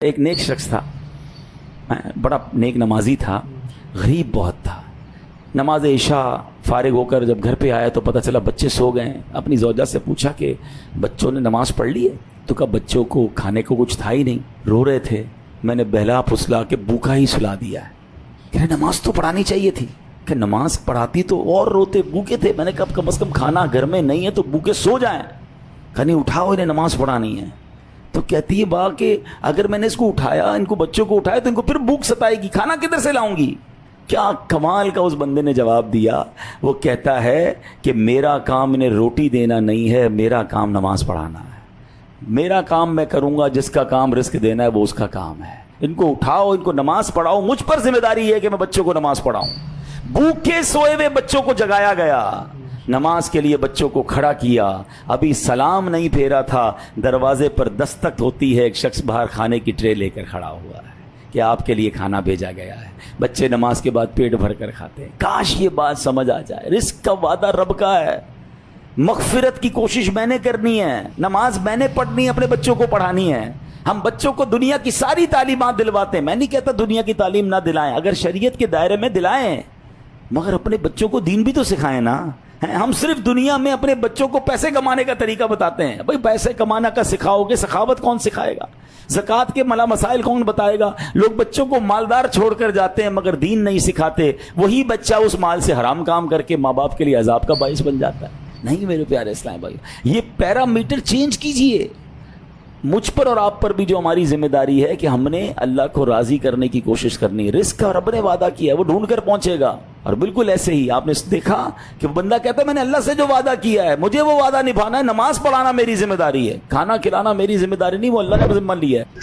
ایک نیک شخص تھا، بڑا نیک نمازی تھا، غریب بہت تھا۔ نماز عشاء فارغ ہو کر جب گھر پہ آیا تو پتہ چلا بچے سو گئے ہیں۔ اپنی زوجہ سے پوچھا کہ بچوں نے نماز پڑھ لی ہے؟ تو کہا بچوں کو کھانے کو کچھ تھا ہی نہیں، رو رہے تھے، میں نے بہلا پھسلا کے بھوکا ہی سلا دیا ہے۔ کہ نماز تو پڑھانی چاہیے تھی، کہ نماز پڑھاتی تو اور روتے، بھوکے تھے۔ میں نے کہا کم از کم کھانا گھر میں نہیں ہے تو بھوکے سو جائیں، کہ نہیں اٹھاؤ انہیں نماز پڑھانی ہے۔ تو کہتی ہے با کہ اگر میں نے اس کو اٹھایا، ان کو بچوں کو اٹھایا تو ان کو پھر بھوک ستائے گی، کھانا کدھر سے لاؤں گی؟ کیا کمال کا اس بندے نے جواب دیا۔ وہ کہتا ہے کہ میرا کام انہیں روٹی دینا نہیں ہے، میرا کام نماز پڑھانا ہے۔ میرا کام میں کروں گا، جس کا کام رزق دینا ہے وہ اس کا کام ہے۔ ان کو اٹھاؤ، ان کو نماز پڑھاؤ، مجھ پر ذمہ داری ہے کہ میں بچوں کو نماز پڑھاؤں۔ بھوکے سوئے ہوئے بچوں کو جگایا گیا، نماز کے لیے بچوں کو کھڑا کیا۔ ابھی سلام نہیں پھیرا تھا، دروازے پر دستک ہوتی ہے، ایک شخص باہر کھانے کی ٹرے لے کر کھڑا ہوا ہے کہ آپ کے لیے کھانا بھیجا گیا ہے۔ بچے نماز کے بعد پیٹ بھر کر کھاتے ہیں۔ کاش یہ بات سمجھ آ جائے، رزق کا وعدہ رب کا ہے، مغفرت کی کوشش میں نے کرنی ہے، نماز میں نے پڑھنی ہے، اپنے بچوں کو پڑھانی ہے۔ ہم بچوں کو دنیا کی ساری تعلیمات دلواتے ہیں، میں نہیں کہتا دنیا کی تعلیم نہ دلائیں، اگر شریعت کے دائرے میں دلائیں، مگر اپنے بچوں کو دین بھی تو سکھائیں نا۔ ہم صرف دنیا میں اپنے بچوں کو پیسے کمانے کا طریقہ بتاتے ہیں۔ بھائی پیسے کمانا کا سکھاؤ گے، سخاوت کون سکھائے گا؟ زکوٰۃ کے مسائل کون بتائے گا؟ لوگ بچوں کو مالدار چھوڑ کر جاتے ہیں مگر دین نہیں سکھاتے، وہی بچہ اس مال سے حرام کام کر کے ماں باپ کے لیے عذاب کا باعث بن جاتا ہے۔ نہیں میرے پیارے اسلام بھائی، یہ پیرامیٹر چینج کیجئے۔ مجھ پر اور آپ پر بھی جو ہماری ذمہ داری ہے کہ ہم نے اللہ کو راضی کرنے کی کوشش کرنی ہے۔ رزق کا رب نے وعدہ کیا ہے، وہ ڈھونڈ کر پہنچے گا۔ اور بالکل ایسے ہی آپ نے دیکھا کہ بندہ کہتا ہے میں نے اللہ سے جو وعدہ کیا ہے مجھے وہ وعدہ نبھانا ہے، نماز پڑھانا میری ذمہ داری ہے، کھانا کھلانا میری ذمہ داری نہیں، وہ اللہ نے ذمہ لیا ہے۔